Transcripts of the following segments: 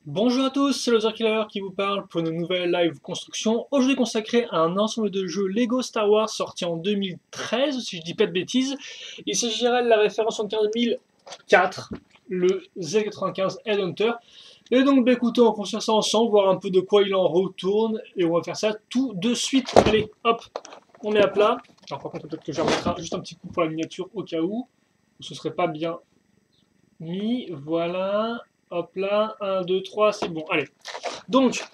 Bonjour à tous, c'est le Killer qui vous parle pour une nouvelle live construction. Aujourd'hui consacré à un ensemble de jeux Lego Star Wars sorti en 2013, si je dis pas de bêtises. Il s'agira de la référence en 15004, le Z95 Headhunter. Et donc, bah, écoutez, on va construire ça ensemble, voir un peu de quoi il en retourne, et on va faire ça tout de suite. Allez, hop, on est à plat. Alors par contre, peut-être que je remettrai juste un petit coup pour la miniature au cas où ce serait pas bien mis. Voilà. Hop là, 1, 2, 3, c'est bon. Allez. Donc,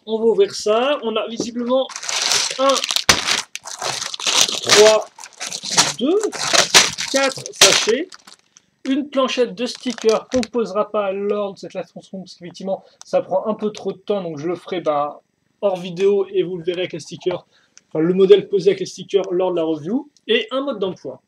on va ouvrir ça. On a visiblement 1, 3, 2, 4 sachets. Une planchette de stickers qu'on ne posera pas lors de cette leçon parce qu'effectivement, ça prend un peu trop de temps. Donc, je le ferai hors vidéo et vous le verrez avec les stickers. Enfin, le modèle posé avec les stickers lors de la review. Et un mode d'emploi.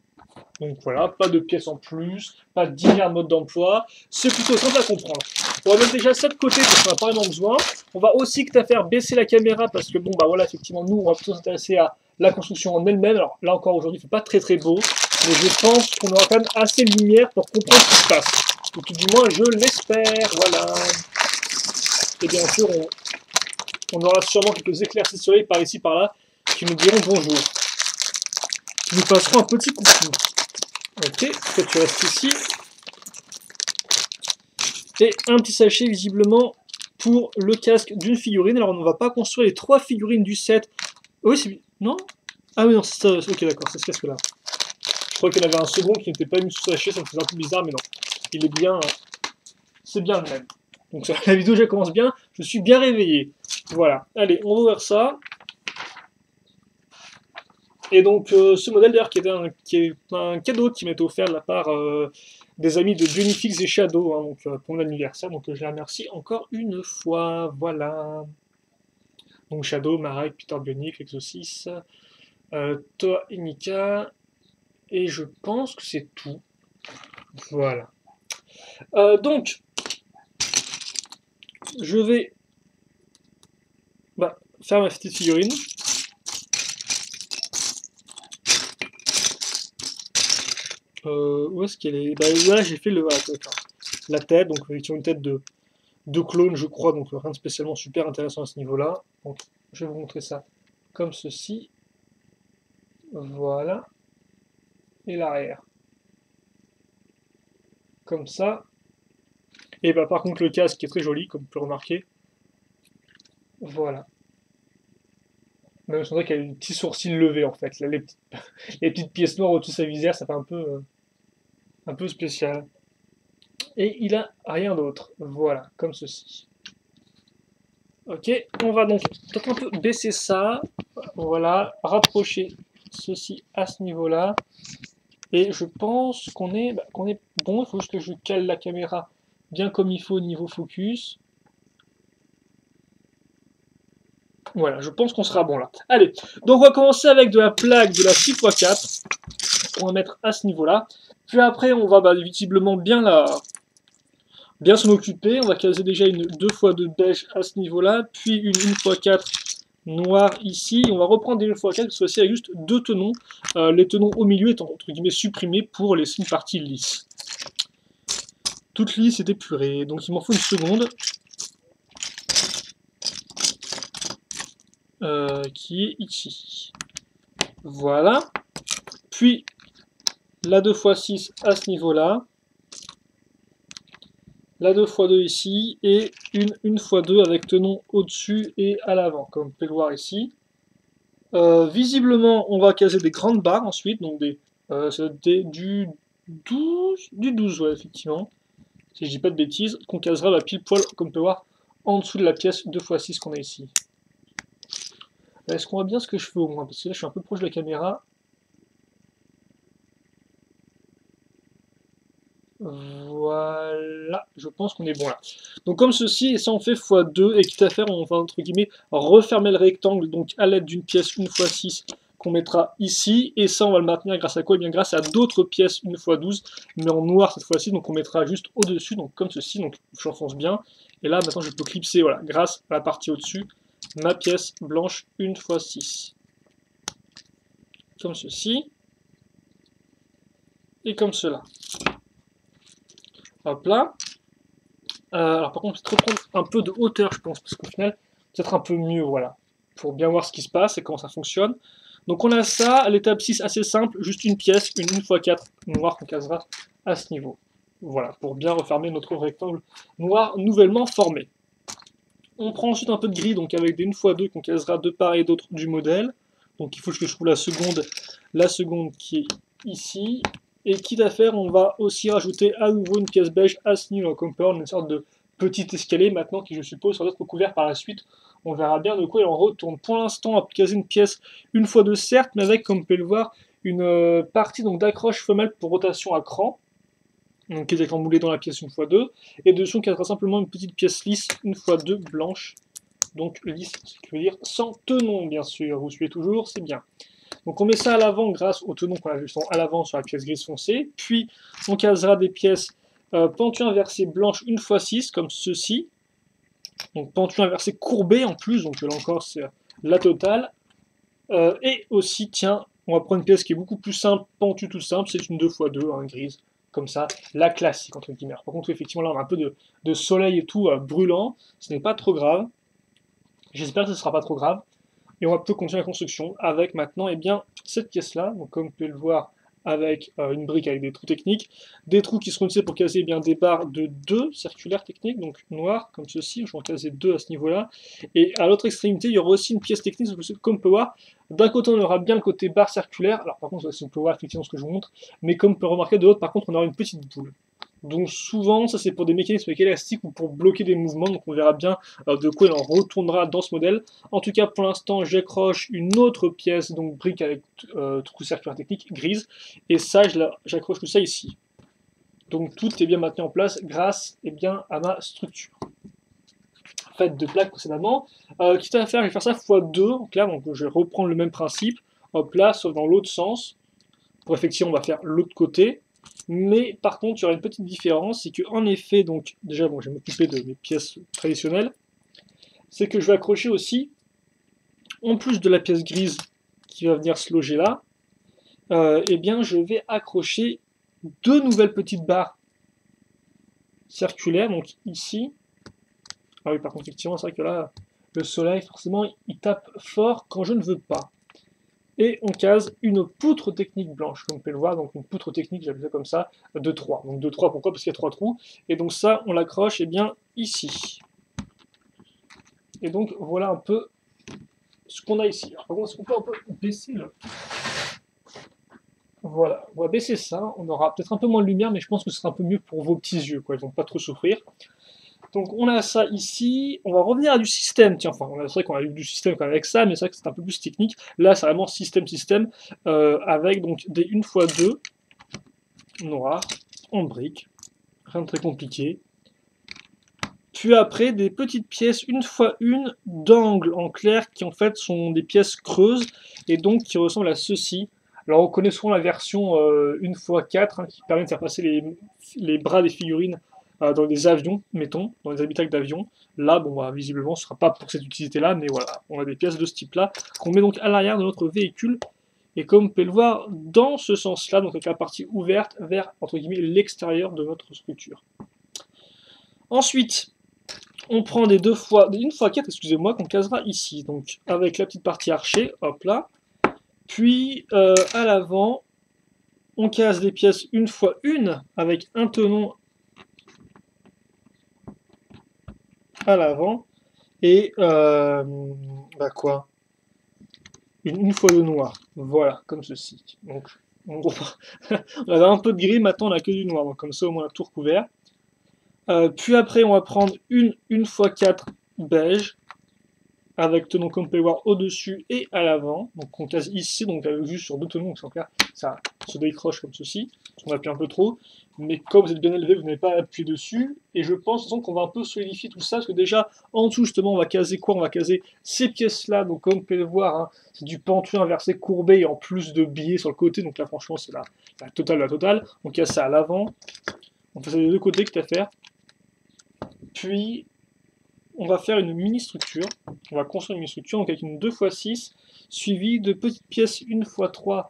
Donc voilà, pas de pièces en plus, pas de 10 milliards de modes d'emploi, c'est plutôt simple à comprendre. On va mettre déjà ça de côté parce qu'on n'a pas vraiment besoin. On va aussi que à faire baisser la caméra parce que bon bah voilà, effectivement nous on va plutôt s'intéresser à la construction en elle-même. Alors là encore aujourd'hui il ne fait pas très très beau, mais je pense qu'on aura quand même assez de lumière pour comprendre ce qui se passe. Ou tout du moins je l'espère, voilà. Et bien sûr on aura sûrement quelques éclaircies de soleil par ici par là qui nous diront bonjour. Qui nous passeront un petit coucou. Ok, toi tu restes ici. Et un petit sachet visiblement pour le casque d'une figurine. Alors on ne va pas construire les 3 figurines du set. Oui, c'est... Non. Ah oui, non, c'est ça. Ok, d'accord, c'est ce casque-là. Je crois qu'il y en avait un second qui n'était pas mis sous sachet, ça me faisait un peu bizarre, mais non. Il est bien... C'est bien le même. Donc la vidéo déjà commence bien, je suis bien réveillé. Voilà, allez, on va ouvrir ça. Et donc ce modèle d'ailleurs qui est un cadeau qui m'est offert de la part des amis de Junifix et Shadow hein, donc, pour mon anniversaire. Donc je les remercie encore une fois. Voilà. Donc Shadow, Marek, Peter Bionic, Exosis, Toa et Nika. Et je pense que c'est tout. Voilà. Donc je vais faire ma petite figurine. Où est-ce qu'elle est, voilà, j'ai fait la tête, donc sur une tête de clone, je crois, donc rien de spécialement super intéressant à ce niveau-là. Donc, je vais vous montrer ça comme ceci. Voilà. Et l'arrière. Comme ça. Et bah par contre le casque est très joli, comme vous pouvez remarquer. Voilà. Même je sens qu'il y a des petits sourcils levés en fait. Là, les petites pièces noires au-dessus de sa visière, ça fait un peu spécial. Et il a rien d'autre. Voilà, comme ceci. Ok, on va donc peut-être un peu baisser ça. Voilà, rapprocher ceci à ce niveau-là. Et je pense qu'on est bon. Il faut juste que je cale la caméra bien comme il faut au niveau focus. Voilà, je pense qu'on sera bon là. Allez, donc on va commencer avec de la plaque de la 6x4. On va mettre à ce niveau-là. Puis après, on va visiblement bien s'en occuper. On va caser déjà une 2x2 beige à ce niveau-là. Puis une 1x4 noir ici. On va reprendre des 1x4, cette fois-ci avec juste 2 tenons. Les tenons au milieu étant entre guillemets supprimés pour laisser une partie lisse. Toute lisse et épurée. Donc il m'en faut une seconde. Qui est ici. Voilà. Puis la 2x6 à ce niveau-là. La 2x2 ici. Et une 1x2 avec tenon au-dessus et à l'avant, comme vous pouvez le voir ici. Visiblement, on va caser des grandes barres ensuite. Donc du 12, ouais, effectivement. Si je dis pas de bêtises, qu'on casera pile poil, comme on peut voir, en dessous de la pièce 2x6 qu'on a ici. Est-ce qu'on voit bien ce que je fais au moins? Parce que là, je suis un peu proche de la caméra. Voilà, je pense qu'on est bon là. Donc comme ceci, et ça on fait x2, et quitte à faire, on va entre guillemets refermer le rectangle, donc à l'aide d'une pièce 1x6 qu'on mettra ici, et ça on va le maintenir grâce à quoi? Eh bien grâce à d'autres pièces 1x12, mais en noir cette fois-ci, donc on mettra juste au-dessus, donc comme ceci, donc j'enfonce bien, et là maintenant je peux clipser, voilà, grâce à la partie au-dessus, ma pièce blanche 1x6. Comme ceci, et comme cela. Hop là. Alors par contre, peut-être reprendre un peu de hauteur, je pense, parce qu'au final, peut-être un peu mieux, voilà, pour bien voir ce qui se passe et comment ça fonctionne. Donc on a ça, à l'étape 6, assez simple, juste une pièce, une 1x4 noire qu'on casera à ce niveau. Voilà, pour bien refermer notre rectangle noir nouvellement formé. On prend ensuite un peu de gris, donc avec des 1x2 qu'on casera de part et d'autre du modèle. Donc il faut que je trouve la seconde qui est ici. Et quitte à faire, on va aussi rajouter à nouveau une pièce beige à ce niveau, comme peut une sorte de petit escalier maintenant qui, je suppose, sera être recouvert par la suite. On verra bien de quoi il en retourne. Pour l'instant, on va caser une pièce 1x2 certes, mais avec, comme vous pouvez le voir, une partie d'accroche femelle pour rotation à cran, donc qui est emboulée dans la pièce 1x2, et dessus on casera simplement une petite pièce lisse 1x2 blanche, donc lisse, ce qui veut dire sans tenon bien sûr, vous suivez toujours, c'est bien. Donc on met ça à l'avant grâce au tenon qu'on a juste à l'avant sur la pièce grise foncée, puis on casera des pièces pentues inversées blanches 1x6 comme ceci, donc pentues inversées courbées en plus, donc là encore c'est la totale, et aussi tiens, on va prendre une pièce qui est beaucoup plus simple, pentue toute simple, c'est une 2x2, hein, grise, comme ça, la classique entre guillemets. Par contre effectivement là on a un peu de soleil et tout brûlant, ce n'est pas trop grave, j'espère que ce ne sera pas trop grave. Et on va plutôt continuer la construction avec maintenant eh bien, cette pièce-là, donc comme vous pouvez le voir avec une brique avec des trous techniques, des trous qui seront utilisés pour caser eh bien, des barres de 2 circulaires techniques, donc noires comme ceci, je vais en caser 2 à ce niveau-là, et à l'autre extrémité il y aura aussi une pièce technique, comme on peut voir, d'un côté on aura bien le côté barre circulaire, alors par contre si on peut voir effectivement ce que je vous montre, mais comme on peut remarquer de l'autre par contre on aura une petite boule. Donc souvent, ça c'est pour des mécanismes élastiques ou pour bloquer des mouvements, donc on verra bien de quoi il en retournera dans ce modèle. En tout cas, pour l'instant, j'accroche une autre pièce, donc brique avec trou circulaire technique, grise, et ça, j'accroche tout ça ici. Donc tout est bien maintenu en place grâce bien, à ma structure faite de plaques précédemment. Quitte à faire, je vais faire ça x2, en clair, donc je vais reprendre le même principe, hop là, sauf dans l'autre sens. Pour effectivement, on va faire l'autre côté. Mais par contre, il y aura une petite différence, c'est que en effet, donc déjà, bon, je vais m'occuper de mes pièces traditionnelles, c'est que je vais accrocher aussi, en plus de la pièce grise qui va venir se loger là, eh bien, je vais accrocher 2 nouvelles petites barres circulaires, donc ici. Ah oui, par contre, effectivement, c'est vrai que là, le soleil, forcément, il tape fort quand je ne veux pas. Et on case une poutre technique blanche, comme vous pouvez le voir, donc une poutre technique, j'appelle ça comme ça, de 3. Donc de 3, pourquoi? Parce qu'il y a 3 trous. Et donc ça, on l'accroche, eh bien, ici. Et donc, voilà un peu ce qu'on a ici. Alors, par contre, est-ce qu'on peut un peu baisser le... Voilà, on va baisser ça, on aura peut-être un peu moins de lumière, mais je pense que ce sera un peu mieux pour vos petits yeux, quoi, ils vont pas trop souffrir. Donc on a ça ici, on va revenir à du système, tiens, enfin, c'est vrai qu'on a eu du système quand même avec ça, mais c'est vrai que c'est un peu plus technique. Là, c'est vraiment système, avec donc des 1x2 noirs, en briques, rien de très compliqué. Puis après, des petites pièces 1x1 d'angle en clair, qui en fait sont des pièces creuses, et donc qui ressemblent à ceci. Alors on connaît souvent la version 1x4, hein, qui permet de faire passer les bras des figurines dans des avions, mettons, dans les habitacles d'avions. Là, bon, bah, visiblement, ce ne sera pas pour cette utilité-là, mais voilà, on a des pièces de ce type-là, qu'on met donc à l'arrière de notre véhicule, et comme vous pouvez le voir, dans ce sens-là, donc avec la partie ouverte vers, entre guillemets, l'extérieur de notre structure. Ensuite, on prend des 1x4, excusez-moi, qu'on casera ici, donc avec la petite partie archée, hop là, puis à l'avant, on case des pièces 1x1 avec un tenon à l'avant et quoi, une fois de noir, voilà, comme ceci. Donc on avait un peu de gris, maintenant on a que du noir, donc comme ça au moins on a tout recouvert. Puis après on va prendre une 1x4 beige avec tenon comme vous pouvez voir au-dessus et à l'avant. Donc on case ici, donc avec juste sur 2 tenons, donc c'est clair, ça se décroche comme ceci. On appuie un peu trop, mais comme vous êtes bien élevé, vous n'avez pas appuyé dessus. Et je pense qu'on va un peu solidifier tout ça, parce que déjà en dessous justement on va caser quoi? On va caser ces pièces-là, donc comme vous pouvez le voir, hein, c'est du pentu inversé courbé et en plus de billets sur le côté, donc là franchement c'est la totale. On casse ça à l'avant, on fait ça des deux côtés quitte à faire. Puis on va faire une mini-structure, on va construire une mini-structure donc avec une 2x6 suivie de petites pièces 1x3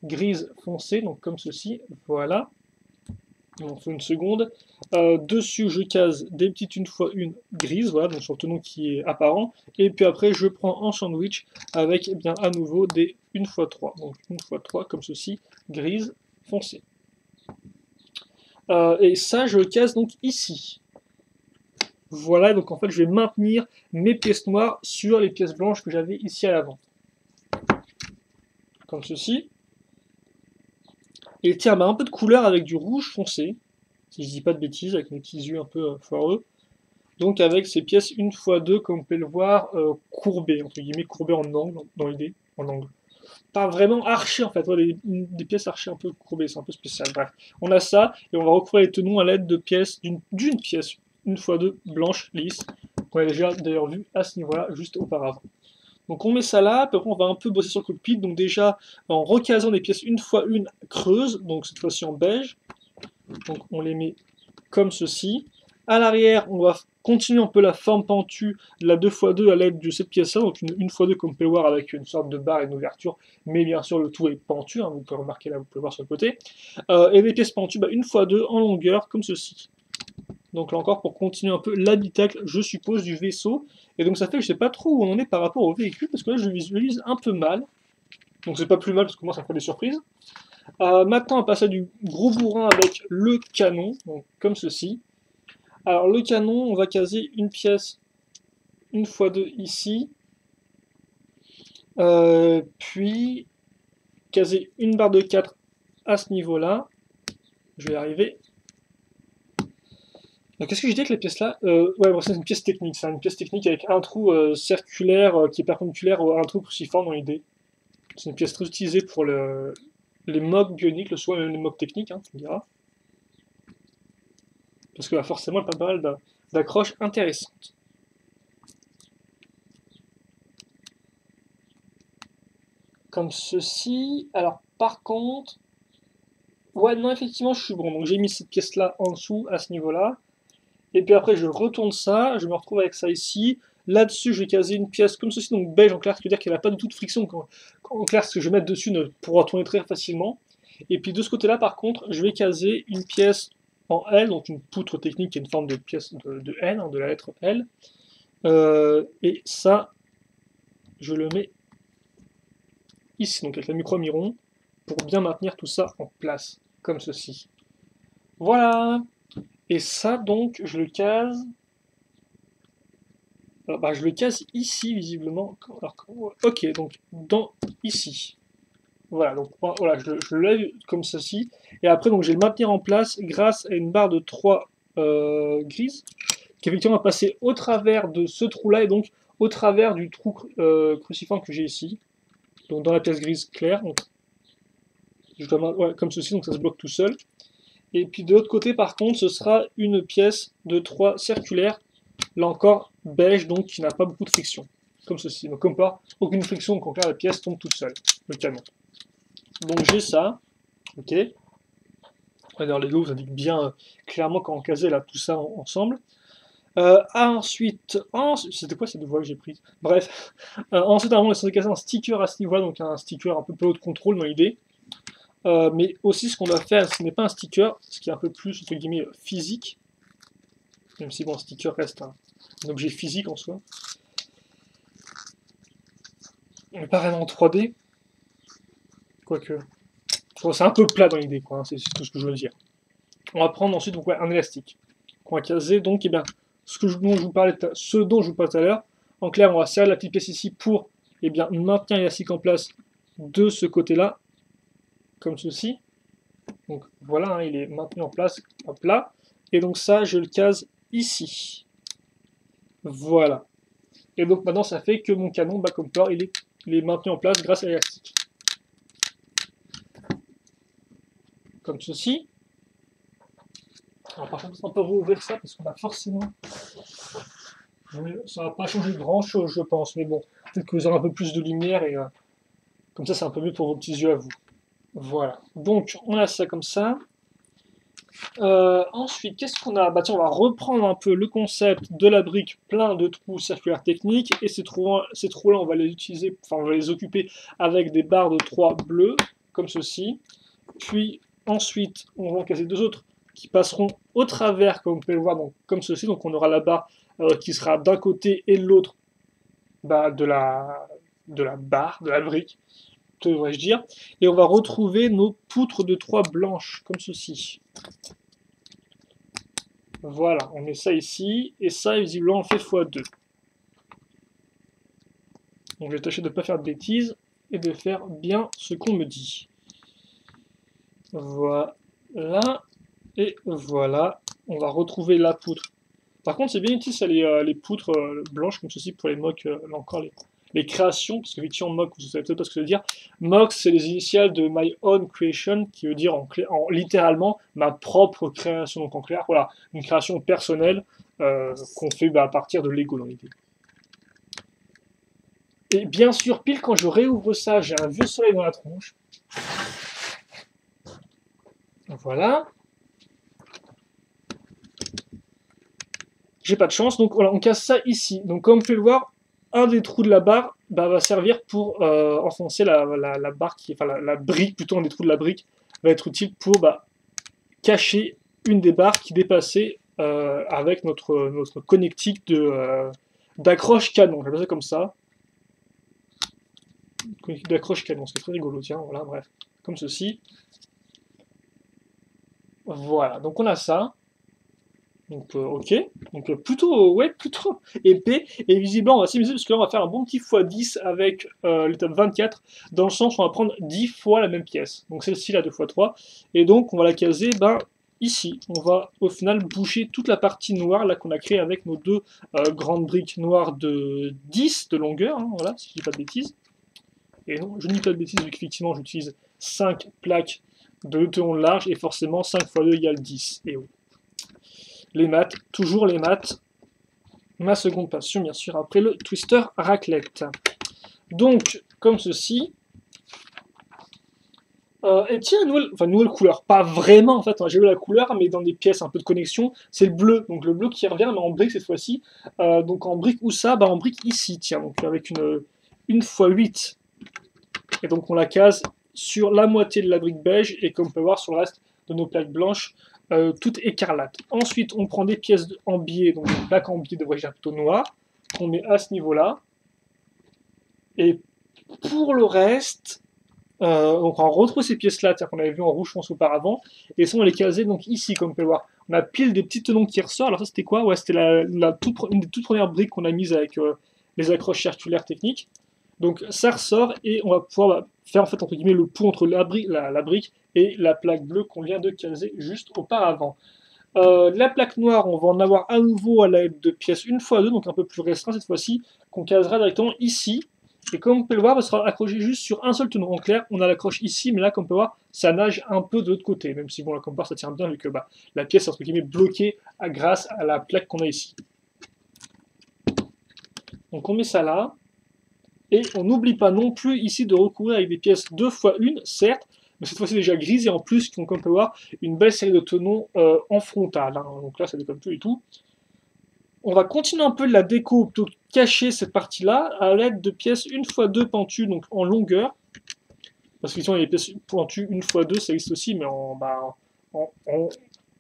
grises foncées, donc comme ceci, voilà. On fait une seconde. Dessus, je case des petites une fois une grises, voilà, donc sur le tenon qui est apparent. Et puis après, je prends en sandwich avec, eh bien, à nouveau des 1x3. Donc 1x3 comme ceci, grise foncée. Et ça, je le case donc ici. Voilà, donc en fait, je vais maintenir mes pièces noires sur les pièces blanches que j'avais ici à l'avant. Comme ceci. Et tiens, bah, un peu de couleur avec du rouge foncé, si je dis pas de bêtises, avec mes petits yeux un peu foireux. Donc avec ces pièces 1x2, comme vous pouvez le voir, courbées, entre guillemets, courbées en angle, dans l'idée, en angle. Pas vraiment archées en fait, ouais, des pièces archées un peu courbées, c'est un peu spécial. Bref, on a ça, et on va recouvrir les tenons à l'aide de pièces, d'une pièce 1x2 blanche, lisse, qu'on a déjà d'ailleurs vu à ce niveau-là, juste auparavant. Donc on met ça là, puis après on va un peu bosser sur le cockpit, donc déjà en recasant des pièces 1x1 creuses, donc cette fois-ci en beige, donc on les met comme ceci. À l'arrière, on va continuer un peu la forme pentue de la 2x2 à l'aide de cette pièce-là, donc une 1x2 comme vous pouvez le voir avec une sorte de barre et une ouverture, mais bien sûr le tout est pentu, hein, vous pouvez remarquer là, vous pouvez voir sur le côté. Et des pièces pentues 1x2 en longueur comme ceci. Donc là encore pour continuer un peu l'habitacle, je suppose, du vaisseau. Et donc ça fait que je sais pas trop où on en est par rapport au véhicule, parce que là je le visualise un peu mal. Donc c'est pas plus mal parce que moi ça me fait des surprises. Maintenant on passe à du gros bourrin avec le canon, donc comme ceci. Alors le canon, on va caser une pièce 1x2 ici, puis caser une barre de 4 à ce niveau-là. Je vais y arriver. Qu'est-ce que j'ai dit avec la pièce là? Ouais, bon, c'est une pièce technique, c'est une pièce technique avec un trou circulaire qui est perpendiculaire à un trou cruciforme dans l'idée. C'est une pièce très utilisée pour les mocs bioniques, le soin et même les mocs techniques, hein, tu me diras. Parce que bah, forcément, elle a pas mal d'accroches intéressantes. Comme ceci. Alors, par contre... Ouais, non, effectivement, je suis bon. Donc, j'ai mis cette pièce-là en dessous, à ce niveau-là. Et puis après, je retourne ça. Je me retrouve avec ça ici. Là-dessus, je vais caser une pièce comme ceci, donc beige en clair, ce qui veut dire qu'elle n'a pas du tout de friction. En clair, ce que je vais mettre dessus ne pourra tourner très facilement. Et puis de ce côté-là, par contre, je vais caser une pièce en L, donc une poutre technique qui est une forme de pièce de L, hein, de la lettre L. Et ça, je le mets ici, donc avec la micro-miron, pour bien maintenir tout ça en place, comme ceci. Voilà. Et ça, donc, je le case... Alors, bah, je le case ici, visiblement. Alors, ok, donc, ici. Voilà, donc voilà, je le lève comme ceci. Et après, donc, je vais le maintenir en place grâce à une barre de 3 grises, qui effectivement va passer au travers de ce trou-là, et donc au travers du trou cruciforme que j'ai ici. Donc dans la pièce grise claire. Donc, je dois, ouais, comme ceci, donc ça se bloque tout seul. Et puis de l'autre côté, par contre, ce sera une pièce de 3 circulaires, là encore beige, donc qui n'a pas beaucoup de friction. Comme ceci. Donc comme pas, aucune friction, donc en clair, la pièce tombe toute seule, le canon. Donc j'ai ça, ok. D'ailleurs, Lego vous indique bien clairement quand on casait là tout ça ensemble. Ensuite, c'était quoi ces deux voies que j'ai prises? Bref, ensuite, on est censé casser un sticker à ce niveau-là, donc un sticker un peu peu haut de contrôle dans l'idée. Mais aussi, ce qu'on doit faire, ce n'est pas un sticker, ce qui est un peu plus, entre guillemets, physique. Même si, bon, un sticker reste un objet physique en soi. Mais pas vraiment en 3D. Quoique. C'est un peu plat dans l'idée, quoi, hein, c'est tout ce que je veux dire. On va prendre ensuite donc, ouais, un élastique. Qu'on va caser, donc, eh bien, dont je vous parlais tout à l'heure. En clair, on va serrer la petite pièce ici pour eh bien, maintenir l'élastique en place de ce côté-là, comme ceci. Donc voilà, hein, il est maintenu en place, hop là. Et donc ça, je le case ici. Voilà. Et donc maintenant, ça fait que mon canon, bah, comme peur, il est maintenu en place grâce à l'élastique. Comme ceci. Alors par contre, on peut rouvrir ça parce qu'on a forcément... Ça va pas changer grand chose, je pense, mais bon, peut-être que vous aurez un peu plus de lumière et comme ça, c'est un peu mieux pour vos petits yeux à vous. Voilà. Donc, on a ça comme ça. Ensuite, qu'est-ce qu'on a? Bah tiens, on va reprendre un peu le concept de la brique plein de trous circulaires techniques, et ces trous-là, on va les utiliser, enfin, on va les occuper avec des barres de 3 bleues, comme ceci. Puis, ensuite, on va en casser deux autres qui passeront au travers, comme vous pouvez le voir, donc, comme ceci. Donc on aura la barre qui sera d'un côté et de l'autre bah, de la barre, de la brique, devrais-je dire. Et on va retrouver nos poutres de 3 blanches, comme ceci. Voilà, on met ça ici, et ça, visiblement, on fait x2. Donc je vais tâcher de ne pas faire de bêtises, et de faire bien ce qu'on me dit. Voilà, et voilà, on va retrouver la poutre. Par contre, c'est bien utile, ça, les poutres blanches, comme ceci, pour les mocks, là encore, les créations, parce qu'effectivement, mock, vous savez peut-être pas ce que ça veut dire. Mock, c'est les initiales de my own creation, qui veut dire littéralement ma propre création. Donc en clair, voilà, une création personnelle qu'on fait à partir de Lego dans l'idée. Et bien sûr, pile quand je réouvre ça, j'ai un vieux soleil dans la tronche. Voilà. J'ai pas de chance, donc voilà, on casse ça ici. Donc comme vous pouvez le voir, un des trous de la barre va servir pour enfoncer la barre, la brique, plutôt un des trous de la brique, va être utile pour cacher une des barres qui dépassait avec notre connectique d'accroche canon, j'appelle ça comme ça. Connectique d'accroche canon, c'est très rigolo, tiens, voilà, bref, comme ceci. Voilà, donc on a ça. Donc ok, donc plutôt épais, et visiblement on va s'amuser parce que là on va faire un bon petit x10 avec l'étape 24, dans le sens où on va prendre 10 fois la même pièce, donc celle-ci là 2x3, et donc on va la caser ici. On va au final boucher toute la partie noire là qu'on a créée avec nos deux grandes briques noires de 10 de longueur, hein, voilà, si je dis pas de bêtises. Et non, je ne dis pas de bêtises vu qu'effectivement j'utilise 5 plaques de 2 ondes larges, et forcément 5 x 2 égale 10, et oui. Les maths, toujours les maths. Ma seconde passion, bien sûr, après le twister raclette. Donc, comme ceci. Et tiens, nouvelle couleur. Pas vraiment, en fait, j'ai eu la couleur, mais dans des pièces un peu de connexion, c'est le bleu. Donc le bleu qui revient, mais en brique cette fois-ci. Donc en brique où ça? En brique ici, tiens, donc avec une x8. Et donc on la case sur la moitié de la brique beige, et comme on peut voir sur le reste de nos plaques blanches, toute écarlate. Ensuite, on prend des pièces en biais, donc des plaques en biais de voyage plutôt noir, qu'on met à ce niveau-là. Et pour le reste, donc on retrouve ces pièces-là, qu'on avait vu en rouge foncé auparavant, et ça on les casait donc ici, comme vous pouvez voir. On a pile des petits tenons qui ressortent. Alors ça c'était quoi? Ouais, c'était une des toutes premières briques qu'on a mises avec les accroches circulaires techniques. Donc ça ressort, et on va pouvoir faire en fait entre guillemets le pont entre la brique et la plaque bleue qu'on vient de caser juste auparavant. La plaque noire, on va en avoir à nouveau à l'aide de pièces 1x2, donc un peu plus restreint cette fois-ci, qu'on casera directement ici. Et comme vous pouvez le voir, ça sera accroché juste sur un seul tenon. En clair, on a l'accroche ici, mais là, comme on peut voir, ça nage un peu de l'autre côté, même si bon, là, comme on peut voir, ça tient bien, vu que la pièce est entre guillemets bloquée grâce à la plaque qu'on a ici. Donc on met ça là. Et on n'oublie pas non plus ici de recouvrir avec des pièces 2x1, certes, mais cette fois-ci déjà grises, et en plus, qui ont, comme on peut voir, une belle série de tenons en frontal. Hein. Donc là, ça déconne plus du tout. On va continuer un peu de la déco, plutôt cacher cette partie-là, à l'aide de pièces 1x2 pentues, donc en longueur. Parce que les pièces pointues 1x2, ça existe aussi, mais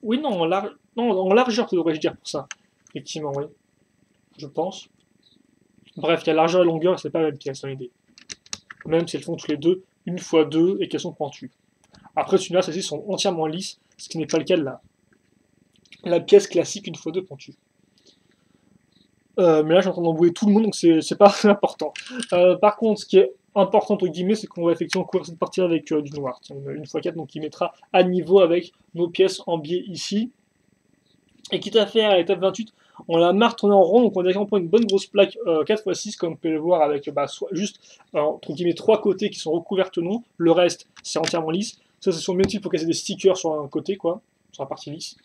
oui, non, en largeur, devrais-je dire pour ça. Effectivement, oui. Je pense. Bref, il y a largeur et longueur, c'est pas la même pièce, dans l'idée. Même si elles font toutes les deux 1x2 et qu'elles sont pointues. Après, celui-là, celles-ci sont entièrement lisses, ce qui n'est pas le cas de la pièce classique 1x2 pointue. Mais là, j'ai en train d'embrouiller tout le monde, donc c'est pas important. Par contre, ce qui est important, entre guillemets, c'est qu'on va effectivement couvrir cette partie avec du noir. Tiens, une x4, donc qui mettra à niveau avec nos pièces en biais ici. Et quitte à faire à l'étape 28, on la marque tournée en rond, donc on prend une bonne grosse plaque 4x6, comme vous pouvez le voir, avec juste entre guillemets 3 côtés qui sont recouverts tenons, le reste c'est entièrement lisse. Ça, c'est son métier pour casser des stickers sur un côté, quoi, sur la partie lisse.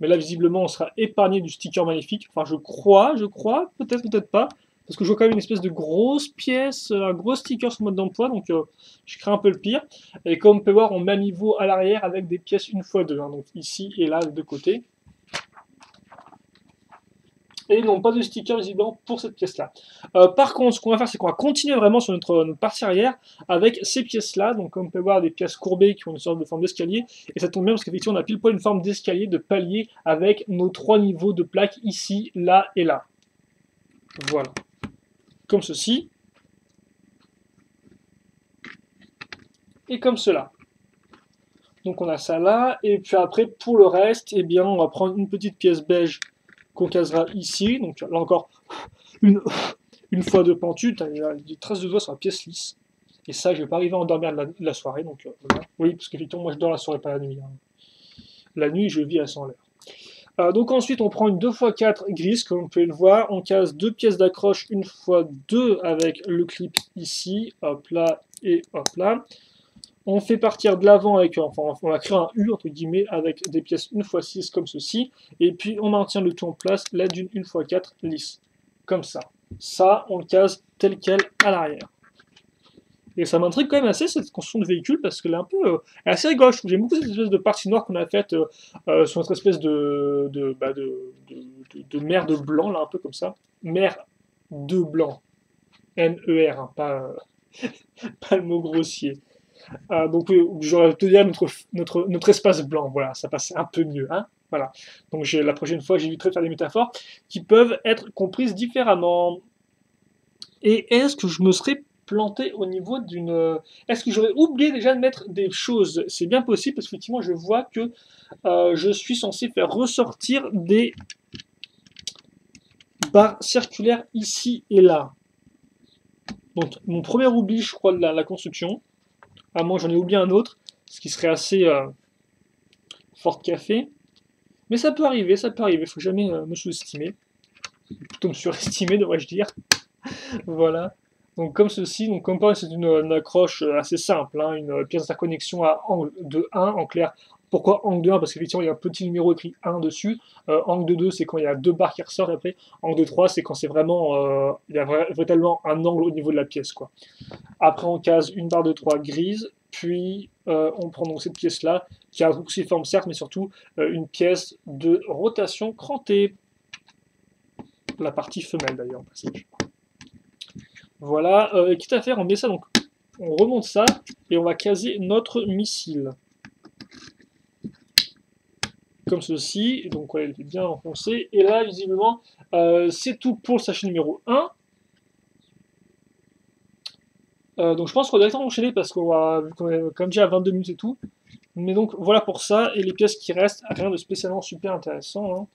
Mais là, visiblement, on sera épargné du sticker maléfique. Enfin, je crois, peut-être, peut-être pas. Parce que je vois quand même une espèce de grosse pièce, un gros sticker sur le mode d'emploi, donc je crains un peu le pire. Et comme on peut voir, on met à niveau à l'arrière avec des pièces 1x2, hein, donc ici et là, de deux côtés. Et non, pas de sticker visiblement pour cette pièce-là. Par contre, ce qu'on va faire, c'est qu'on va continuer vraiment sur notre partie arrière avec ces pièces-là. Donc, comme on peut voir, des pièces courbées qui ont une sorte de forme d'escalier. Et ça tombe bien parce qu'effectivement, on a pile poil une forme d'escalier, de palier, avec nos 3 niveaux de plaques ici, là et là. Voilà. Comme ceci. Et comme cela. Donc on a ça là, et puis après pour le reste, eh bien on va prendre une petite pièce beige qu'on casera ici, donc là encore une, une fois de pentu, il y a des traces de doigts sur la pièce lisse, et ça je vais pas arriver à endormir de la soirée, donc voilà. Oui, parce qu'effectivement moi je dors la soirée, pas la nuit. Hein. La nuit je vis à 100 l'heure. Donc ensuite on prend une 2x4 grise, comme vous pouvez le voir, on casse 2 pièces d'accroche 1x2 avec le clip ici, hop là et hop là. On fait partir de l'avant avec, enfin, on va créer un U entre guillemets avec des pièces 1x6 comme ceci, et puis on maintient le tout en place, l'aide d'une 1x4 lisse, comme ça. Ça, on le case tel quel à l'arrière. Et ça m'intrigue quand même assez cette construction de véhicule parce qu'elle est un peu assez rigolote. J'aime beaucoup cette espèce de partie noire qu'on a faite sur notre espèce de mer de blanc, là, un peu comme ça. Mer de blanc. N-E-R, hein, pas, pas le mot grossier. Donc j'aurais te dire notre espace blanc, voilà, ça passe un peu mieux, hein, voilà. Donc la prochaine fois, j'éviterai de faire des métaphores qui peuvent être comprises différemment. Et est-ce que je me serais planté au niveau d'une... Est-ce que j'aurais oublié déjà de mettre des choses? C'est bien possible, parce qu'effectivement, je vois que je suis censé faire ressortir des barres circulaires ici et là. Donc mon premier oubli, je crois, de la construction. À moins j'en ai oublié un autre, ce qui serait assez fort café. Mais ça peut arriver, il faut jamais me sous-estimer. Plutôt me surestimer, devrais-je dire. Voilà. Donc comme ceci, donc comme pareil, c'est une accroche assez simple, hein, une pièce d'interconnexion à angle de 1 en clair. Pourquoi angle de 1? Parce qu'effectivement il y a un petit numéro écrit 1 dessus. Angle de 2 c'est quand il y a 2 barres qui ressortent après. Angle de 3 c'est quand c'est vraiment il y a véritablement un angle au niveau de la pièce, quoi. Après on case une barre de 3 grise, puis on prend donc cette pièce là qui a aussi forme certes, mais surtout une pièce de rotation crantée. La partie femelle d'ailleurs. Voilà, quitte à faire, on met ça donc, on remonte ça et on va caser notre missile. Comme ceci, donc ouais, elle est bien enfoncée. Et là, visiblement, c'est tout pour le sachet numéro 1. Donc je pense qu'on va directement enchaîner parce qu'on va, vu qu'on est comme déjà à 22 minutes et tout. Mais donc voilà pour ça, et les pièces qui restent, rien de spécialement super intéressant. Hein.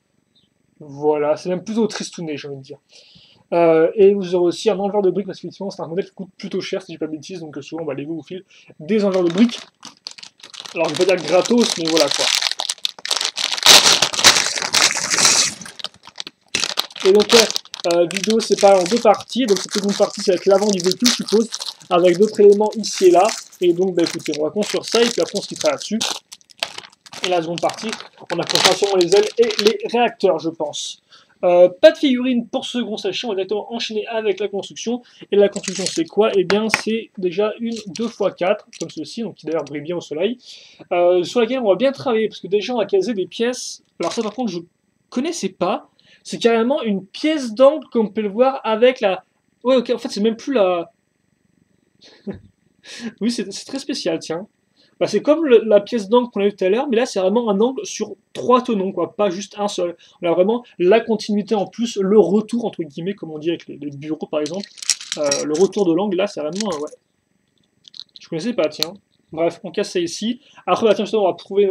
Voilà, c'est même plutôt tristouné, j'ai envie de dire. Et vous aurez aussi un enleveur de briques, parce qu'effectivement c'est un modèle qui coûte plutôt cher, si je dis pas de bêtises, donc souvent bah, les vous filent des enleveurs de briques. Alors je vais pas dire gratos, mais voilà quoi. Et donc vidéo séparée en deux parties, donc cette seconde partie c'est avec l'avant du véhicule je suppose, avec d'autres éléments ici et là, et donc bah écoutez, on va construire ça, et puis après on se quittera là-dessus. Et la seconde partie, on accrochera sûrement les ailes et les réacteurs je pense. Pas de figurine pour ce second sachet, on va directement enchaîner avec la construction. Et la construction, c'est quoi? Eh bien, c'est déjà une 2x4, comme ceci, donc qui d'ailleurs brille bien au soleil, sur laquelle on va bien travailler, parce que déjà, on va caser des pièces. Alors, ça, par contre, je connaissais pas. C'est carrément une pièce d'angle, comme on peut le voir, avec la. Ouais, ok, en fait, c'est même plus la. Oui, c'est très spécial, tiens. Bah, c'est comme la pièce d'angle qu'on a vu tout à l'heure, mais là c'est vraiment un angle sur 3 tenons, quoi, pas juste un seul. On a vraiment la continuité en plus, le retour, entre guillemets, comme on dit avec les bureaux par exemple. Le retour de l'angle, là c'est vraiment, ouais. Je connaissais pas, tiens. Bref, on casse ça ici. Après, bah, tiens, on va trouver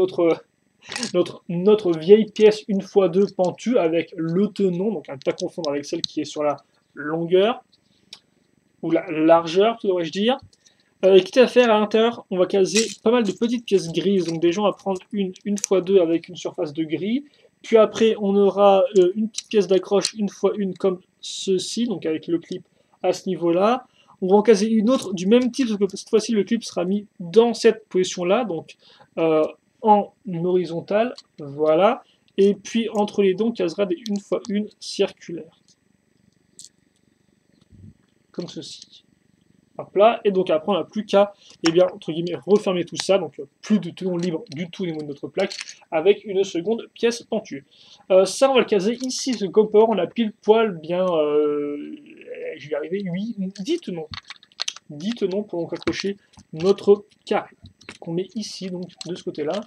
notre vieille pièce 1x2 pentue avec le tenon, donc à ne pas confondre avec celle qui est sur la longueur, ou la largeur, devrais-je dire. Quitte à faire à l'intérieur, on va caser pas mal de petites pièces grises. Donc déjà, on va prendre une x2 avec une surface de gris. Puis après, on aura une petite pièce d'accroche une fois une comme ceci, donc avec le clip à ce niveau-là. On va en caser une autre du même type, parce que cette fois-ci, le clip sera mis dans cette position-là, donc en horizontal. Voilà. Et puis entre les deux, on casera des une fois une circulaires. Comme ceci. Hop là, et donc après on n'a plus qu'à, eh bien, entre guillemets, refermer tout ça, donc plus de tenons libres du tout au niveau de notre plaque, avec une seconde pièce pentue. Ça on va le caser ici, ce comme power, on a pile poil bien, je vais y arriver, 10 tenons. 10 tenons pour donc accrocher notre carré, qu'on met ici, donc de ce côté-là.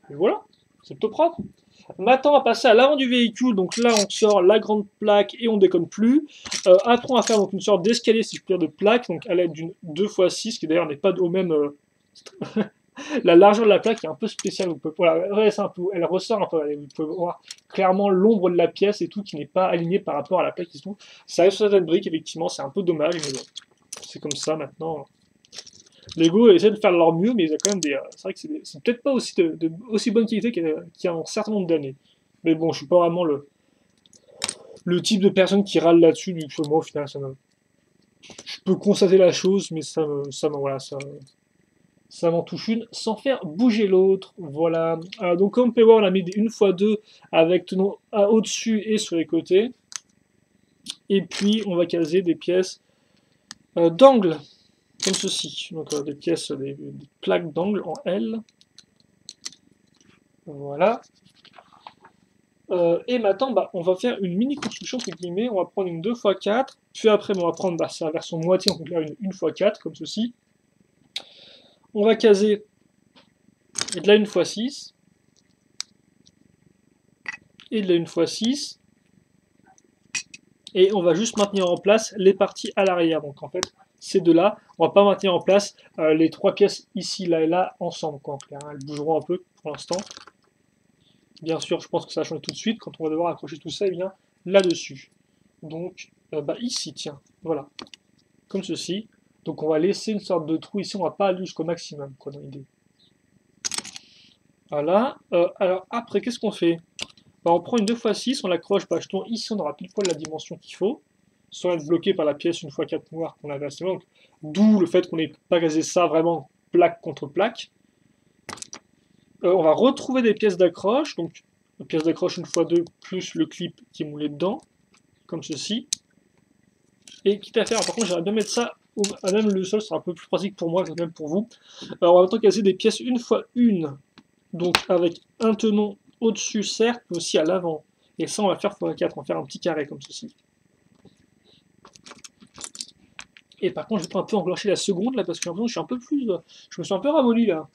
Et voilà, c'est plutôt propre. Maintenant, on va passer à l'avant du véhicule. Donc là, on sort la grande plaque et on déconne plus. Après, on va faire donc une sorte d'escalier, si je puis dire, de plaque, donc à l'aide d'une 2x6, qui d'ailleurs n'est pas au même. La largeur de la plaque est un peu spéciale. Vous pouvez, voilà, elle ressort un peu. Vous pouvez voir clairement l'ombre de la pièce et tout qui n'est pas aligné par rapport à la plaque qui se trouve. Ça reste sur certaines briques, effectivement, c'est un peu dommage, mais bon, c'est comme ça maintenant. Lego essaie de faire de leur mieux, mais il y a quand même des. C'est vrai que c'est peut-être pas aussi, aussi bonne qualité qu'il y a un certain nombre d'années. Mais bon, je suis pas vraiment le type de personne qui râle là-dessus, du coup, moi au final, je peux constater la chose, mais voilà, ça m'en touche une sans faire bouger l'autre. Voilà. Donc comme on peut voir, on a mis des 1x2 avec tenons au-dessus et sur les côtés. Et puis on va caser des pièces d'angle, comme ceci. Donc des pièces, des plaques d'angle en L. Voilà. Et maintenant, bah, on va faire une mini construction, entre guillemets. On va prendre une 2x4. Puis après, on va prendre sa version moitié, on peut faire une 1x4, comme ceci. On va caser de la 1x6. Et de la 1x6. Et on va juste maintenir en place les parties à l'arrière. Donc en fait, ces deux-là, on va pas maintenir en place les trois pièces ici, là et là, ensemble. Quoi, en clair, hein. Elles bougeront un peu pour l'instant. Bien sûr, je pense que ça va changer tout de suite quand on va devoir accrocher tout ça, et bien là-dessus. Donc, bah, ici, tiens, voilà, comme ceci. Donc on va laisser une sorte de trou ici, on va pas aller jusqu'au maximum, quoi, dans l'idée. Voilà. Alors après, qu'est-ce qu'on fait? Bah, on prend une 2x6, on l'accroche, bah, jetons ici, on aura pile poil la dimension qu'il faut, sans être bloqué par la pièce 1x4 noire qu'on avait assez longue. D'où le fait qu'on n'ait pas casé ça vraiment plaque contre plaque. On va retrouver des pièces d'accroche, donc une pièce d'accroche 1x2 plus le clip qui est moulé dedans, comme ceci. Et quitte à faire, par contre j'aimerais bien mettre ça, à même le sol sera un peu plus pratique pour moi que même pour vous. Alors on va maintenant casser des pièces 1x1, donc avec un tenon au-dessus certes, mais aussi à l'avant. Et ça on va faire x4, on va faire un petit carré comme ceci. Et par contre je vais un peu enclencher la seconde là, parce que je suis un peu plus... Je me suis un peu ramolli là.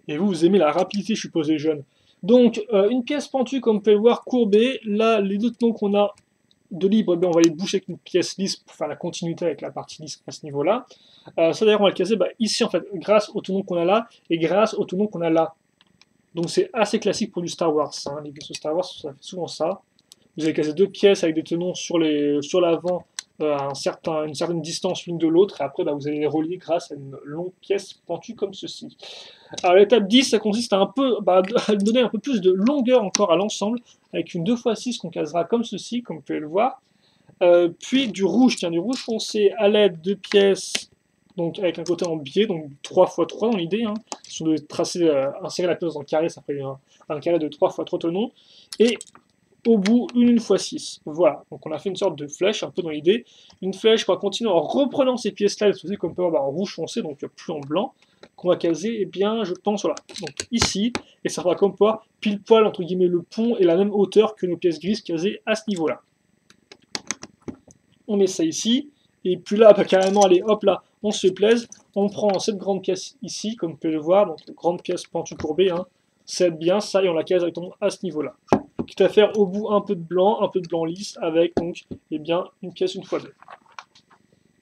Et vous, vous aimez la rapidité, je suppose, les jeunes. Donc, une pièce pentue, comme vous pouvez le voir, courbée. Là, les deux tenons qu'on a de libre, on va les boucher avec une pièce lisse pour faire la continuité avec la partie lisse à ce niveau-là. Ça, d'ailleurs, on va le caser ici, en fait, grâce au tenon qu'on a là et grâce au tenon qu'on a là. Donc, c'est assez classique pour du Star Wars. Hein. Les vaisseaux Star Wars, ça fait souvent ça. Vous allez caser deux pièces avec des tenons sur l'avant à une certaine distance l'une de l'autre, et après bah, vous allez les relier grâce à une longue pièce pentue comme ceci. Alors l'étape 10, ça consiste à donner un peu plus de longueur encore à l'ensemble, avec une 2x6 qu'on casera comme ceci, comme vous pouvez le voir. Puis du rouge, du rouge foncé à l'aide de pièces, donc avec un côté en biais, donc 3x3 dans l'idée. Hein. Si on devait tracer, insérer la pièce dans le carré, ça ferait un carré de 3x3 tenons. Et au bout une 1x6. Voilà, donc on a fait une sorte de flèche, un peu dans l'idée. Une flèche qu'on va continuer en reprenant ces pièces-là, comme on peut voir en rouge foncé, donc plus en blanc, qu'on va caser, eh bien, je pense, voilà, donc ici, et ça fera comme quoi, pile poil, entre guillemets, le pont est la même hauteur que nos pièces grises casées à ce niveau-là. On met ça ici, et puis là, bah, carrément, allez, hop là, on se plaise, on prend cette grande pièce ici, comme vous pouvez le voir, donc grande pièce pentue courbée, hein, c'est bien ça, et on la case directement à ce niveau-là. Quitte à faire au bout un peu de blanc lisse, avec donc eh bien, une pièce 1x2.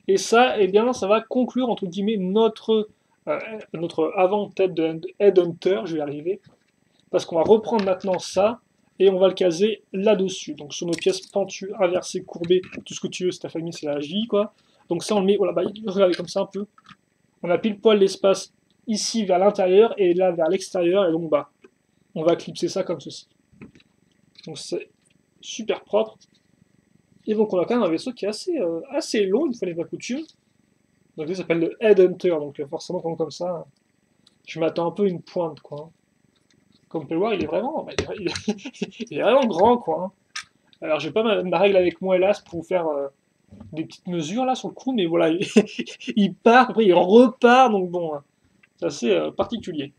Et ça, eh bien, ça va conclure entre guillemets notre avant-tête de Headhunter, je vais y arriver, parce qu'on va reprendre maintenant ça, et on va le caser là-dessus, donc sur nos pièces pentues, inversées, courbées, tout ce que tu veux, c'est ta famille, c'est la J, quoi. Donc ça, on le met, voilà, regardez comme ça un peu, on a pile poil l'espace ici vers l'intérieur, et là vers l'extérieur, et donc bah, on va clipser ça comme ceci. Donc c'est super propre. Et donc on a quand même un vaisseau qui est assez long, une fois les pas coutumes. Donc ça s'appelle le Headhunter, donc forcément comme ça, je m'attends un peu à une pointe, quoi. Comme on peut le voir, il est vraiment, il est vraiment grand, quoi. Alors j'ai pas ma règle avec moi, hélas, pour vous faire des petites mesures là sur le coup, mais voilà, il part, après il repart, donc bon, c'est assez particulier.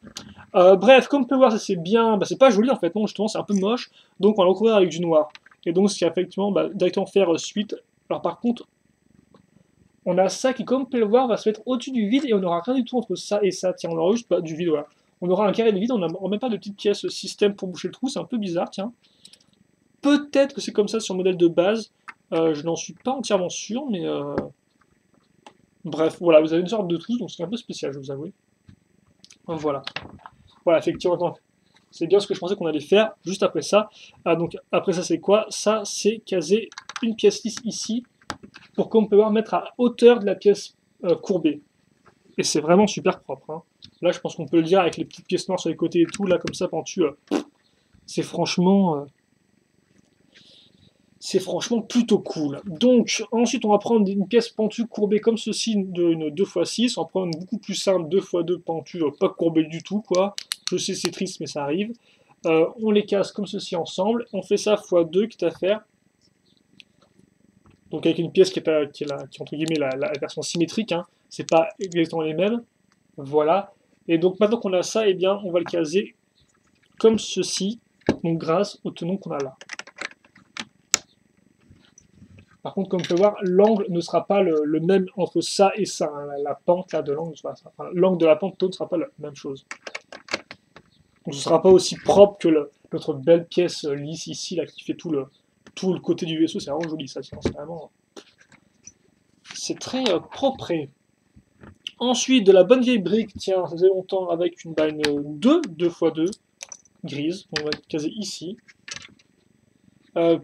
Bref, comme on peut voir, ça c'est bien, bah, c'est pas joli en fait, non, justement, c'est un peu moche, donc on va le recouvrir avec du noir. Et donc, ce qui va effectivement bah, directement faire suite. Alors, par contre, on a ça qui, comme on peut le voir, va se mettre au-dessus du vide et on n'aura rien du tout entre ça et ça. Tiens, on aura juste du vide, voilà. On aura un carré de vide, on n'a même pas de petite pièce système pour boucher le trou, c'est un peu bizarre, tiens. Peut-être que c'est comme ça sur le modèle de base, je n'en suis pas entièrement sûr, mais bref, voilà, vous avez une sorte de trou, donc c'est un peu spécial, je vous avoue. Voilà. Voilà, effectivement, c'est bien ce que je pensais qu'on allait faire juste après ça. Ah, donc après ça c'est quoi? Ça c'est caser une pièce lisse ici pour qu'on peut voir mettre à hauteur de la pièce courbée. Et c'est vraiment super propre. Hein. Là je pense qu'on peut le dire avec les petites pièces noires sur les côtés et tout, là comme ça pentu, c'est franchement plutôt cool. Donc ensuite on va prendre une pièce pentue courbée comme ceci, une 2x6, on va prendre une beaucoup plus simple 2x2 pentue, pas courbée du tout quoi. Je sais c'est triste mais ça arrive. On les casse comme ceci ensemble, on fait ça x2 quitte à faire. Donc avec une pièce qui est entre guillemets la version symétrique, hein. C'est pas exactement les mêmes. Voilà. Et donc maintenant qu'on a ça, eh bien on va le caser comme ceci, donc grâce au tenon qu'on a là. Par contre, comme on peut voir, l'angle ne sera pas le même entre ça et ça. Hein. La pente là, de l'angle, enfin, l'angle de la pente ne sera pas la même chose. Donc ce ne sera pas aussi propre que notre belle pièce lisse ici, là, qui fait tout le côté du vaisseau. C'est vraiment joli ça, c'est vraiment... C'est très propre. Ensuite, de la bonne vieille brique, tiens, ça faisait longtemps, avec une 2x2 grise. On va caser ici.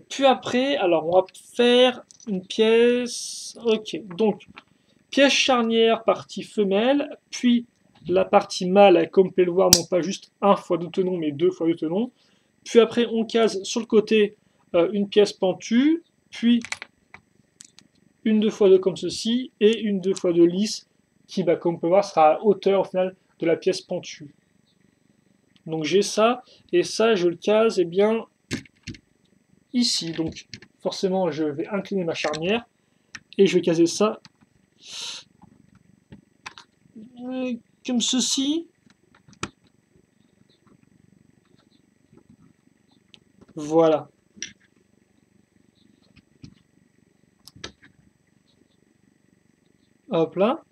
Puis après, alors on va faire une pièce... Ok, donc, pièce charnière, partie femelle, puis la partie mâle, comme vous pouvez le voir, non pas juste 1x2 tenons, mais 2x2 tenons. Puis après, on case sur le côté une pièce pentue, puis une 2x2 comme ceci, et une 2x2 lisse, qui, bah, comme on peut voir, sera à hauteur au final de la pièce pentue. Donc j'ai ça, et ça, je le case, eh bien, ici. Donc forcément, je vais incliner ma charnière, et je vais caser ça comme ceci. Voilà. Hop là.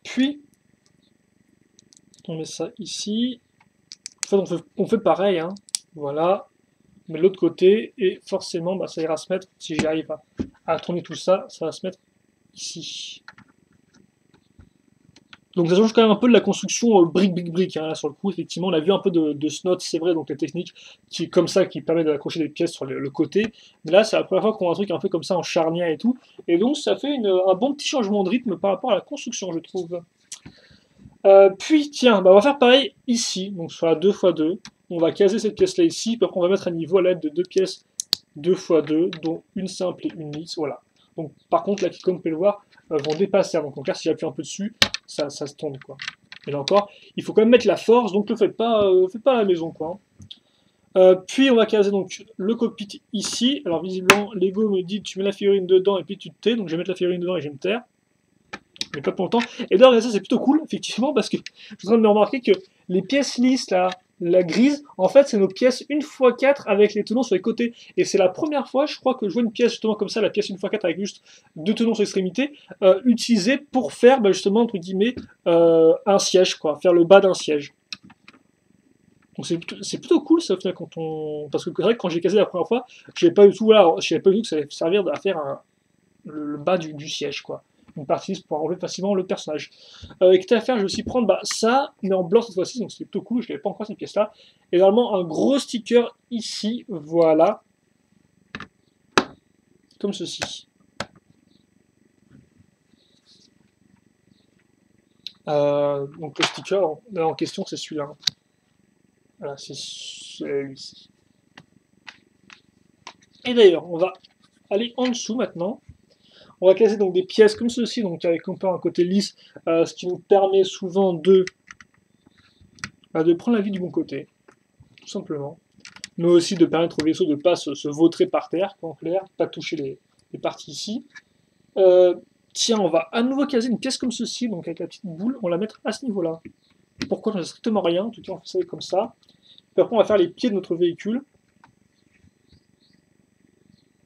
Puis, on met ça ici. En fait, on fait pareil. Hein. Voilà. Mais l'autre côté, et forcément, bah, ça ira se mettre, si j'arrive à tourner tout ça, ça va se mettre ici. Donc ça change quand même un peu de la construction brique. Hein, là, sur le coup, effectivement, on a vu un peu de snot, c'est vrai, donc la technique qui est comme ça, qui permet d'accrocher des pièces sur le côté. Mais là, c'est la première fois qu'on voit un truc un peu comme ça en charnière et tout. Et donc ça fait un bon petit changement de rythme par rapport à la construction, je trouve. Puis, tiens, bah, on va faire pareil ici, donc sur la 2x2. On va caser cette pièce-là ici, puis après on va mettre à niveau à l'aide de deux pièces 2x2, dont une simple et une lisse, voilà. Donc par contre, là, comme vous pouvez le voir, vont dépasser. Donc en clair, si j'appuie un peu dessus, ça se tourne, quoi. Et là encore, il faut quand même mettre la force, donc ne le faites pas à la maison, quoi. Puis on va caser donc le cockpit ici. Alors visiblement, Lego me dit tu mets la figurine dedans et puis tu te tais, donc je vais mettre la figurine dedans et je vais me taire. Mais pas pour longtemps. Et d'ailleurs, ça c'est plutôt cool, effectivement, parce que je suis en train de me remarquer que les pièces lisses, là, la grise, en fait, c'est nos pièces 1x4 avec les tenons sur les côtés. Et c'est la première fois, je crois, que je vois une pièce justement comme ça, la pièce 1x4 avec juste deux tenons sur l'extrémité, utilisée pour faire, bah, justement, entre guillemets, un siège, quoi, faire le bas d'un siège. Donc c'est plutôt cool ça au final quand on. Parce que c'est vrai que quand j'ai casé la première fois, je savais pas du tout, voilà, je savais pas du tout que ça allait servir à faire le bas du siège, quoi. Une partie pour enlever facilement le personnage. Quitte à faire, je vais aussi prendre ça, mais en blanc cette fois-ci, donc c'est plutôt cool, je n'avais pas encore cette pièce-là. Et normalement, un gros sticker ici, voilà. Comme ceci. Donc le sticker en question, c'est celui-là. Voilà, c'est celui-ci. Et d'ailleurs, on va aller en dessous maintenant. On va caser donc des pièces comme ceci, donc avec un côté lisse, ce qui nous permet souvent de prendre la vie du bon côté, tout simplement. mais aussi de permettre au vaisseau de ne pas se vautrer par terre, en clair, pas toucher les parties ici. Tiens, on va à nouveau caser une pièce comme ceci, donc avec la petite boule, on va la mettre à ce niveau-là. Pourquoi? J'en sais strictement rien, en tout cas on fait ça comme ça. Puis après on va faire les pieds de notre véhicule.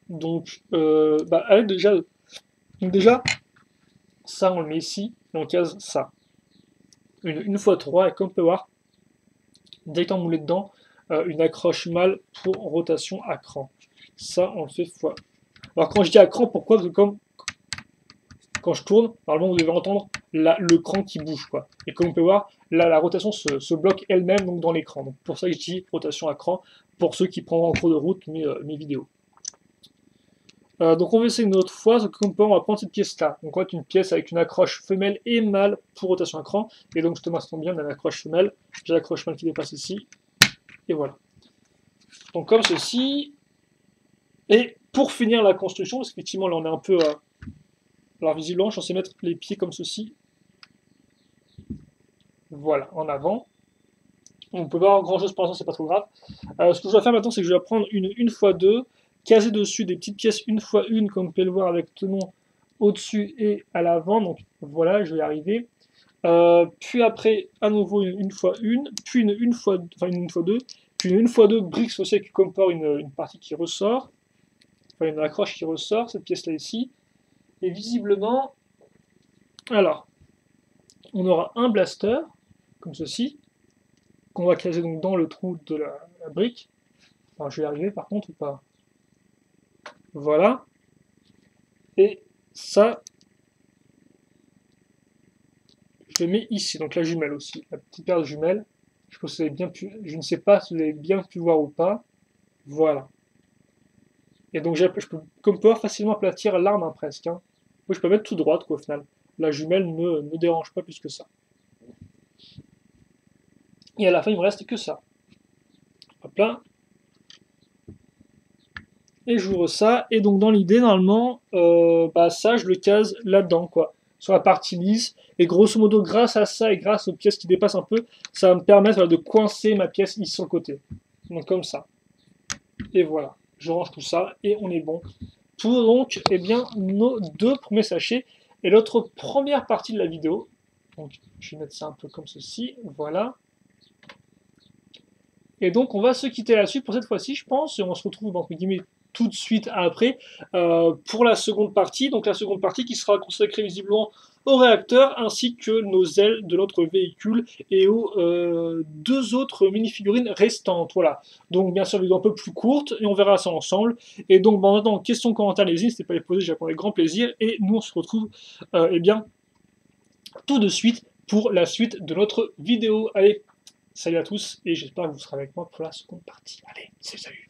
Donc, allez déjà, ça on le met ici, et on case ça. Une fois 3, et comme on peut voir, directement moulé dedans, une accroche mâle pour rotation à cran. Ça on le fait fois. Alors quand je dis à cran, pourquoi? Parce que comme quand je tourne, normalement vous devez entendre le cran qui bouge, quoi. Et comme on peut voir, là la rotation se bloque elle-même donc dans l'écran. Donc pour ça que je dis rotation à cran, pour ceux qui prendront en cours de route mes vidéos. Donc on va essayer une autre fois, comme on va prendre cette pièce-là. Donc on va être une pièce avec une accroche femelle et mâle pour rotation à cran. Et donc justement ça tombe bien, on a l'accroche femelle, j'ai l'accroche mâle qui dépasse ici. Et voilà. Donc comme ceci. Et pour finir la construction, parce qu'effectivement là on est un peu... alors visiblement je suis censé mettre les pieds comme ceci. Voilà, en avant. On peut pas avoir grand chose pour l'instant, c'est pas trop grave. Ce que je vais faire maintenant, c'est que je vais prendre une 1x2, caser dessus des petites pièces 1x1, comme vous pouvez le voir avec tenon au-dessus et à l'avant. Donc voilà, je vais y arriver. Puis après, à nouveau une 1x1, puis une 1x2, puis une 1x2 briques aussi avec comme port une partie qui ressort, enfin une accroche qui ressort, cette pièce-là ici. Et visiblement, alors, on aura un blaster, comme ceci, qu'on va caser donc dans le trou de la brique. Alors je vais y arriver par contre ou pas? Voilà. Et ça, je le mets ici, donc la jumelle aussi, la petite paire de jumelles. Je pense que vous avez bien pu, je ne sais pas si vous avez bien pu voir ou pas. Voilà. Et donc je peux, comme pouvoir facilement aplatir l'arme hein, presque. Hein. Moi je peux mettre tout droite quoi au final. La jumelle ne dérange pas plus que ça. Et à la fin il me reste que ça. Hop là. Et j'ouvre ça. Et donc dans l'idée normalement, ça je le case là-dedans quoi. Sur la partie lisse. Et grosso modo, grâce à ça et grâce aux pièces qui dépassent un peu, ça va me permettre de coincer ma pièce ici sur le côté. Donc comme ça. Et voilà. Je range tout ça et on est bon. Pour donc, eh bien, nos deux premiers sachets. Et l'autre première partie de la vidéo. Donc je vais mettre ça un peu comme ceci. Voilà. Et donc on va se quitter là-dessus pour cette fois-ci, je pense. Et on se retrouve entre guillemets tout de suite après pour la seconde partie. Donc la seconde partie qui sera consacrée visiblement au réacteur ainsi que nos ailes de notre véhicule et aux deux autres mini-figurines restantes. Voilà. Donc bien sûr, vidéo un peu plus courte et on verra ça ensemble. Et donc maintenant, questions, commentaires, n'hésitez pas à les poser, j'y réponds avec grand plaisir. Et nous on se retrouve eh bien tout de suite pour la suite de notre vidéo. Allez, salut à tous et j'espère que vous serez avec moi pour la seconde partie. Allez, salut.